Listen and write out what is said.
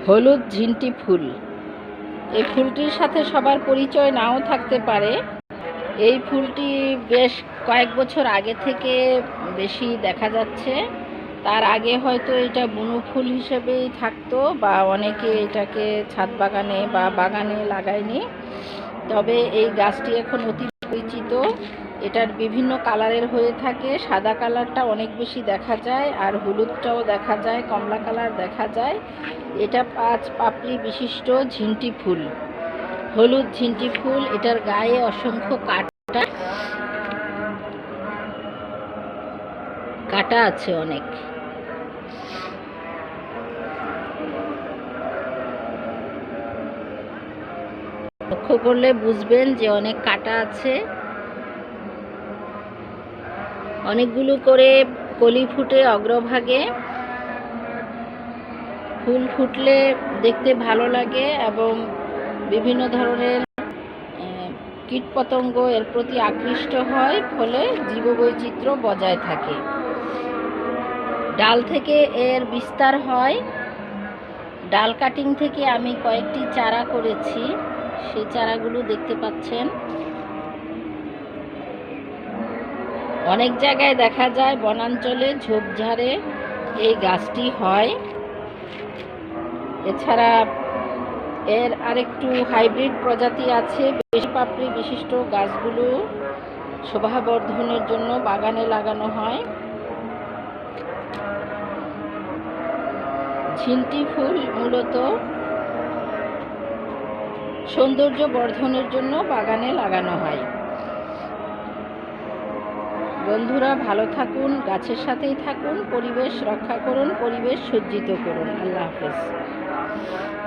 হলুদ ঝিন্টি ফুল। এই ফুলটির সাথে সবার পরিচয় নাও থাকতে পারে। এই ফুলটি বেশ কয়েক বছর আগে থেকে বেশি দেখা যাচ্ছে। তার আগে হয়তো এটা বুনো ফুল হিসেবেই থাকতো, বা অনেকে এটাকে ছাদ বাগানে বা বাগানে লাগায়নি। তবে এই গাছটি এখন অতি পরিচিত। এটার বিভিন্ন কালারের হয়ে থাকে। সাদা কালারটা অনেক বেশি দেখা যায়, আর হলুদটাও দেখা যায়, কমলা কালার দেখা যায়। এটা 5 পাপড়ি বিশিষ্ট ঝিন্টি ফুল, হলুদ ঝিন্টি ফুল। এটার গায়ে অসংখ্য কাটা আছে অনেক। লক্ষ্য করলে বুঝবেন যে অনেক কাটা আছে। অনেকগুলো করে কলি ফুটে অগ্রভাগে। ফুল ফুটলে দেখতে ভালো লাগে এবং বিভিন্ন ধরনের কীটপতঙ্গ এর প্রতি আকৃষ্ট হয়, ফলে জীববৈচিত্র্য বজায় থাকে। ডাল থেকে এর বিস্তার হয়। ডাল কাটিং থেকে আমি কয়েকটি চারা করেছি, সেই চারাগুলো দেখতে পাচ্ছেন। অনেক জায়গায় দেখা যায় বনাঞ্চলে ঝোপঝাড়ে এই গাছটি হয়। এছাড়া এর আরেকটু হাইব্রিড প্রজাতি আছে। বেশি পাপড়ি বিশিষ্ট গাছগুলো শোভাবর্ধনের জন্য বাগানে লাগানো হয়। ঝিন্টি ফুল মূলত সৌন্দর্য বর্ধনের জন্য বাগানে লাগানো হয়। বন্ধুরা, ভালো থাকুন, গাছের সাথেই থাকুন, পরিবেশ রক্ষা করুন, পরিবেশ সজ্জিত করুন। আল্লাহ হাফেজ।